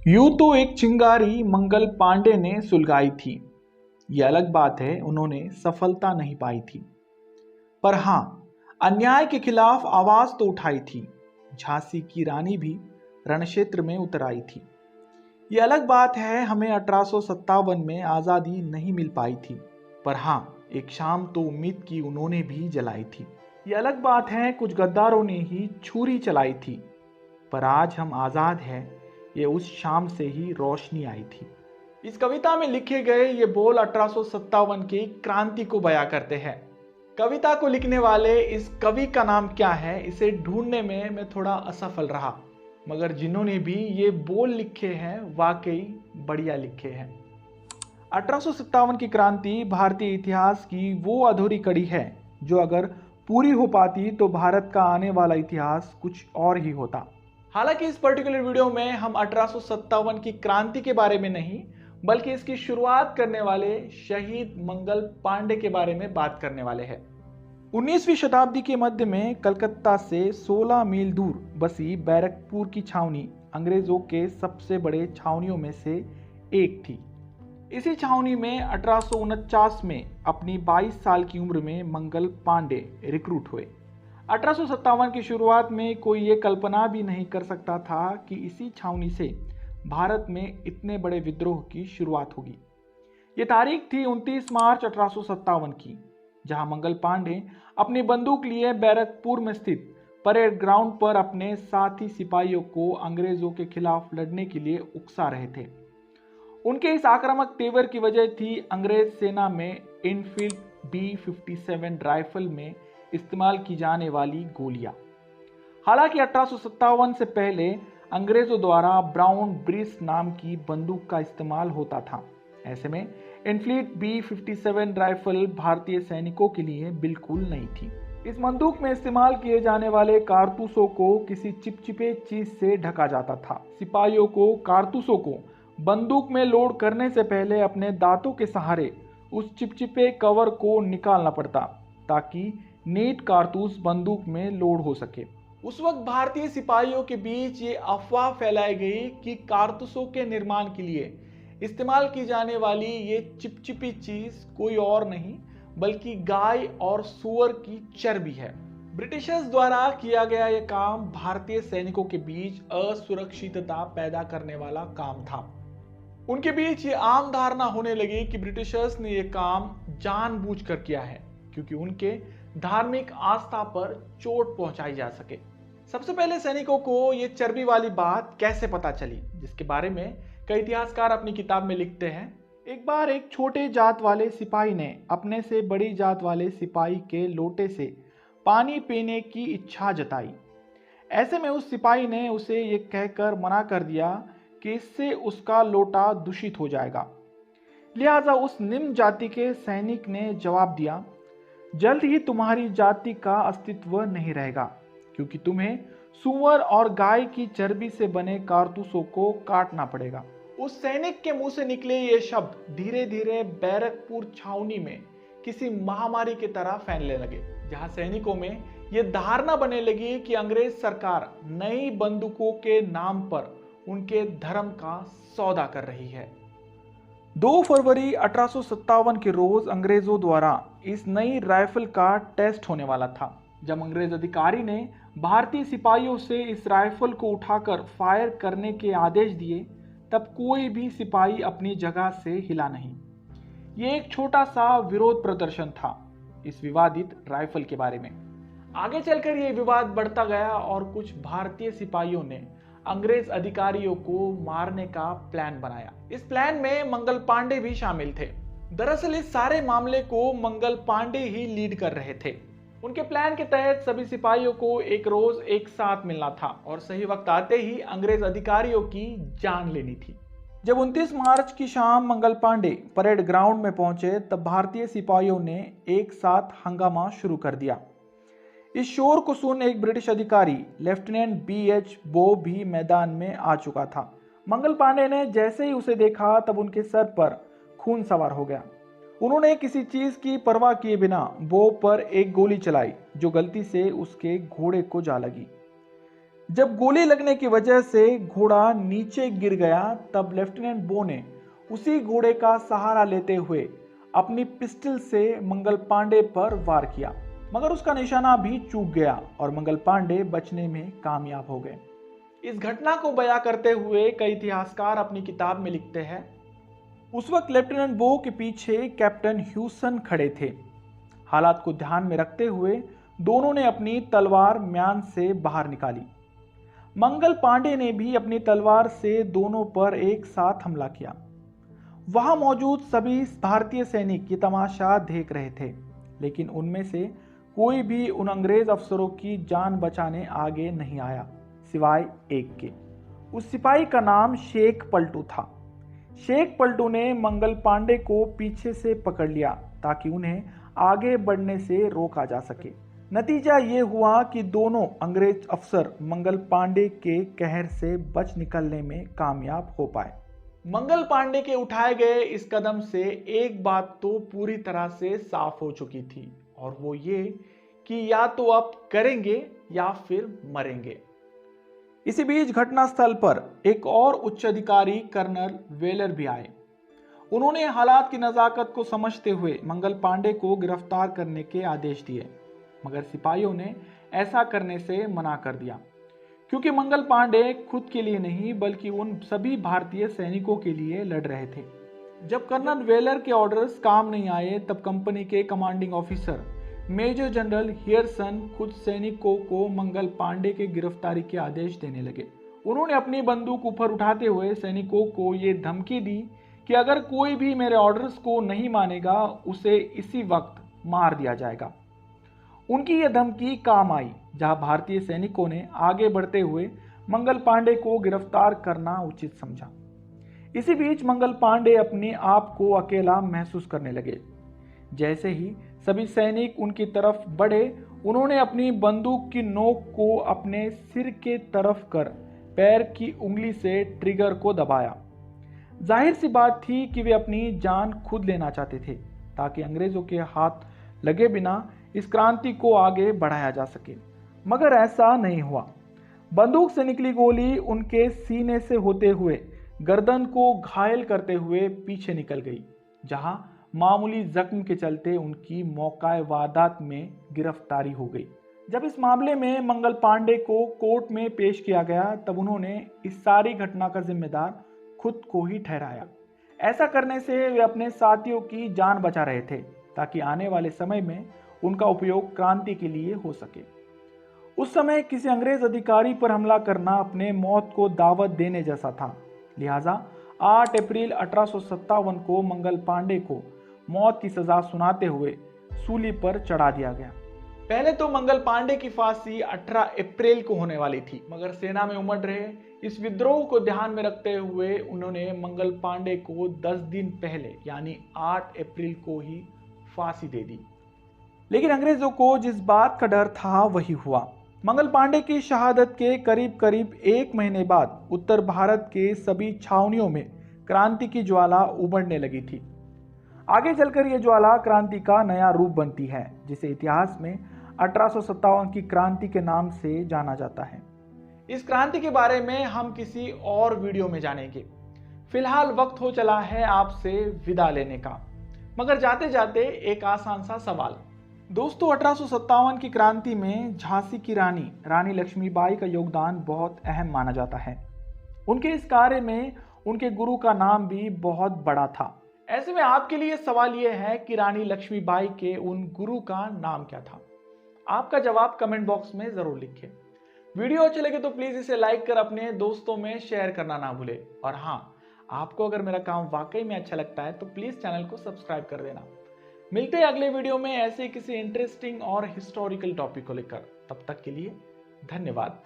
यूं तो एक चिंगारी मंगल पांडे ने सुलगाई थी। ये अलग बात है उन्होंने सफलता नहीं पाई थी। पर हाँ, अन्याय के खिलाफ आवाज तो उठाई थी। झांसी की रानी भी रणक्षेत्र में उतर आई थी। ये अलग बात है हमें 1857 में आज़ादी नहीं मिल पाई थी। पर हाँ, एक शाम तो उम्मीद की उन्होंने भी जलाई थी। ये अलग बात है कुछ गद्दारों ने ही छुरी चलाई थी। पर आज हम आज़ाद हैं, ये उस शाम से ही रोशनी आई थी। इस कविता में लिखे गए ये बोल 1857 की क्रांति को बयां करते हैं। कविता को लिखने वाले इस कवि का नाम क्या है, इसे ढूंढने में मैं थोड़ा असफल रहा, मगर जिन्होंने भी ये बोल लिखे हैं वाकई बढ़िया लिखे हैं। 1857 की क्रांति भारतीय इतिहास की वो अधूरी कड़ी है जो अगर पूरी हो पाती तो भारत का आने वाला इतिहास कुछ और ही होता। हालांकि इस पर्टिकुलर वीडियो में हम 1857 की क्रांति के बारे में नहीं बल्कि इसकी शुरुआत करने वाले शहीद मंगल पांडे के बारे में बात करने वाले हैं। 19वीं शताब्दी के मध्य में कलकत्ता से 16 मील दूर बसी बैरकपुर की छावनी अंग्रेजों के सबसे बड़े छावनियों में से एक थी। इसी छावनी में 1849 में अपनी 22 साल की उम्र में मंगल पांडे रिक्रूट हुए। 1857 की शुरुआत में कोई ये कल्पना भी नहीं कर सकता था कि इसी छावनी से भारत में इतने बड़े विद्रोह की शुरुआत होगी। ये तारीख थी 29 मार्च 1857 की, जहां मंगल पांडे अपनी बंदूक लिए बैरकपुर में स्थित परेड ग्राउंड पर अपने साथी सिपाहियों को अंग्रेजों के खिलाफ लड़ने के लिए उकसा रहे थे। उनके इस आक्रामक तेवर की वजह थी अंग्रेज सेना में इनफील्ड B-57 राइफल में इस्तेमाल की जाने वाली गोलियां। हालांकि 1857 से पहले अंग्रेजों द्वारा ब्राउन ब्रिस नाम की बंदूक का इस्तेमाल होता था। ऐसे में इनफील्ड B-57 राइफल भारतीय सैनिकों के लिए बिल्कुल नहीं थी। इस बंदूक में इस्तेमाल किए जाने वाले कारतूसों को किसी चिपचिपे चीज से ढका जाता था। सिपाहियों को कारतूसों को बंदूक में लोड करने से पहले अपने दांतों के सहारे उस चिपचिपे कवर को निकालना पड़ता ताकि नेट कारतूस बंदूक में लोड हो सके। उस वक्त भारतीय सिपाहियों के बीच ये अफवाह फैलाई गई कि कारतूसों के निर्माण के लिए इस्तेमाल की जाने वाली ये चिपचिपी चीज कोई और नहीं बल्कि गाय और सूअर की चर्बी है। ब्रिटिशर्स द्वारा किया गया यह काम भारतीय सैनिकों के बीच असुरक्षितता पैदा करने वाला काम था। उनके बीच ये आम धारणा होने लगी कि ब्रिटिशर्स ने यह काम जानबूझकर किया है क्योंकि उनके धार्मिक आस्था पर चोट पहुंचाई जा सके। सबसे पहले सैनिकों को यह चर्बी वाली बात कैसे पता चली, जिसके बारे में कई इतिहासकार अपनी किताब में लिखते हैं। एक बार एक छोटे जात वाले सिपाही ने अपने से बड़ी जात वाले सिपाही के लोटे से पानी पीने की इच्छा जताई। ऐसे में उस सिपाही ने उसे ये कहकर मना कर दिया कि इससे उसका लोटा दूषित हो जाएगा। लिहाजा उस निम्न जाति के सैनिक ने जवाब दिया, जल्द ही तुम्हारी जाति का अस्तित्व नहीं रहेगा क्योंकि तुम्हें सूअर और गाय की चर्बी से बने कारतूसों को काटना पड़ेगा। उस सैनिक के मुंह से निकले ये शब्द धीरे धीरे बैरकपुर छावनी में किसी महामारी की तरह फैलने लगे, जहां सैनिकों में यह धारणा बनने लगी कि अंग्रेज सरकार नई बंदूकों के नाम पर उनके धर्म का सौदा कर रही है। 2 फरवरी 1857 के रोज अंग्रेजों द्वारा इस नई राइफल का टेस्ट होने वाला था। जब अंग्रेज अधिकारी ने भारतीय सिपाहियों से इस राइफल को उठाकर फायर करने के आदेश दिए तब कोई भी सिपाही अपनी जगह से हिला नहीं। ये एक छोटा सा विरोध प्रदर्शन था इस विवादित राइफल के बारे में। आगे चलकर यह विवाद बढ़ता गया और कुछ भारतीय सिपाहियों ने अंग्रेज अधिकारियों को मारने का प्लान बनाया। इस प्लान में मंगल पांडे भी शामिल थे। दरअसल इस सारे मामले को मंगल पांडे ही लीड कर रहे थे। उनके प्लान के तहत सभी सिपाहियों को एक रोज एक साथ मिलना था और सही वक्त आते ही अंग्रेज अधिकारियों की जान लेनी थी। जब 29 मार्च की शाम मंगल पांडे परेड ग्राउंड में पहुंचे तब भारतीय सिपाहियों ने एक साथ हंगामा शुरू कर दिया। इस शोर को सुन एक ब्रिटिश अधिकारी लेफ्टिनेंट B.H. बो भी मैदान में आ चुका था। मंगल पांडे ने जैसे ही उसे देखा तब उनके सर पर खून सवार हो गया। उन्होंने किसी चीज की परवाह किए बिना बो पर एक गोली चलाई जो गलती से उसके घोड़े को जा लगी। जब गोली लगने की वजह से घोड़ा नीचे गिर गया तब लेफ्टिनेंट बो ने उसी घोड़े का सहारा लेते हुए अपनी पिस्टल से मंगल पांडे पर वार किया, मगर उसका निशाना भी चूक गया और मंगल पांडे बचने में कामयाब हो गए। इस घटना को बयां करते हुए कई इतिहासकार अपनी किताब में लिखते हैं, उस वक्त लेफ्टिनेंट बो के पीछे कैप्टन ह्यूसन खड़े थे। हालात को ध्यान में रखते हुए दोनों ने अपनी तलवार म्यान से बाहर निकाली। मंगल पांडे ने भी अपनी तलवार से दोनों पर एक साथ हमला किया। वहां मौजूद सभी भारतीय सैनिक ये तमाशा देख रहे थे, लेकिन उनमें से कोई भी उन अंग्रेज अफसरों की जान बचाने आगे नहीं आया, सिवाय एक के। उस सिपाही का नाम शेख पलटू था। शेख पलटू ने मंगल पांडे को पीछे से पकड़ लिया ताकि उन्हें आगे बढ़ने से रोका जा सके। नतीजा ये हुआ कि दोनों अंग्रेज अफसर मंगल पांडे के कहर से बच निकलने में कामयाब हो पाए। मंगल पांडे के उठाए गए इस कदम से एक बात तो पूरी तरह से साफ हो चुकी थी, और वो ये कि या तो अब करेंगे या फिर मरेंगे। इसी बीच घटनास्थल पर एक और उच्च अधिकारी कर्नल वेलर भी आए। उन्होंने हालात की नजाकत को समझते हुए मंगल पांडे को गिरफ्तार करने के आदेश दिए, मगर सिपाहियों ने ऐसा करने से मना कर दिया, क्योंकि मंगल पांडे खुद के लिए नहीं बल्कि उन सभी भारतीय सैनिकों के लिए लड़ रहे थे। जब कर्नल वेलर के ऑर्डर्स काम नहीं आए तब कंपनी के कमांडिंग ऑफिसर मेजर जनरल हियरसन खुद सैनिकों को मंगल पांडे के गिरफ्तारी के आदेश देने लगे। उन्होंने अपनी बंदूक ऊपर उठाते हुए सैनिकों को ये धमकी दी कि अगर कोई भी मेरे ऑर्डर्स को नहीं मानेगा उसे इसी वक्त मार दिया जाएगा। उनकी यह धमकी काम आई, जहां भारतीय सैनिकों ने आगे बढ़ते हुए मंगल पांडे को गिरफ्तार करना उचित समझा। इसी बीच मंगल पांडे अपने आप को अकेला महसूस करने लगे। जैसे ही सभी सैनिक उनकी तरफ बढ़े, उन्होंने अपनी बंदूक की नोक को अपने सिर के तरफ कर पैर की उंगली से ट्रिगर को दबाया। जाहिर सी बात थी कि वे अपनी जान खुद लेना चाहते थे, ताकि अंग्रेजों के हाथ लगे बिना इस क्रांति को आगे बढ़ाया जा सके। मगर ऐसा नहीं हुआ। बंदूक से निकली गोली उनके सीने से होते हुए गर्दन को घायल करते हुए पीछे निकल गई, जहां मामूली जख्म के चलते उनकी मौकाए वारदात में गिरफ्तारी हो गई। जब इस मामले में मंगल पांडे को कोर्ट में पेश किया गया तब उन्होंने इस सारी घटना का जिम्मेदार खुद को ही ठहराया। ऐसा करने से वे अपने साथियों की जान बचा रहे थे, ताकि आने वाले समय में उनका उपयोग क्रांति के लिए हो सके। उस समय किसी अंग्रेज अधिकारी पर हमला करना अपने मौत को दावत देने जैसा था। लिहाजा 8 अप्रैल 1857 को मंगल पांडे को मौत की सजा सुनाते हुए सूली पर चढ़ा दिया गया। पहले तो मंगल पांडे की फांसी 18 अप्रैल को होने वाली थी, मगर सेना में उमड़ रहे इस विद्रोह को ध्यान में रखते हुए उन्होंने मंगल पांडे को 10 दिन पहले यानी 8 अप्रैल को ही फांसी दे दी। लेकिन अंग्रेजों को जिस बात का डर था वही हुआ। मंगल पांडे की शहादत के करीब करीब 1 महीने बाद उत्तर भारत के सभी छावनियों में क्रांति की ज्वाला उमड़ने लगी थी। आगे चलकर यह ज्वाला क्रांति का नया रूप बनती है, जिसे इतिहास में 1857 की क्रांति के नाम से जाना जाता है। इस क्रांति के बारे में हम किसी और वीडियो में जानेंगे। फिलहाल वक्त हो चला है आपसे विदा लेने का, मगर जाते जाते एक आसान सा सवाल। दोस्तों, 1857 की क्रांति में झांसी की रानी लक्ष्मीबाई का योगदान बहुत अहम माना जाता है। उनके इस कार्य में उनके गुरु का नाम भी बहुत बड़ा था। ऐसे में आपके लिए सवाल यह है कि रानी लक्ष्मीबाई के उन गुरु का नाम क्या था? आपका जवाब कमेंट बॉक्स में जरूर लिखें। वीडियो अच्छे लगे तो प्लीज इसे लाइक कर अपने दोस्तों में शेयर करना ना भूलें। और हाँ, आपको अगर मेरा काम वाकई में अच्छा लगता है तो प्लीज चैनल को सब्सक्राइब कर देना। मिलते हैं अगले वीडियो में ऐसे किसी इंटरेस्टिंग और हिस्टोरिकल टॉपिक को लेकर। तब तक के लिए धन्यवाद।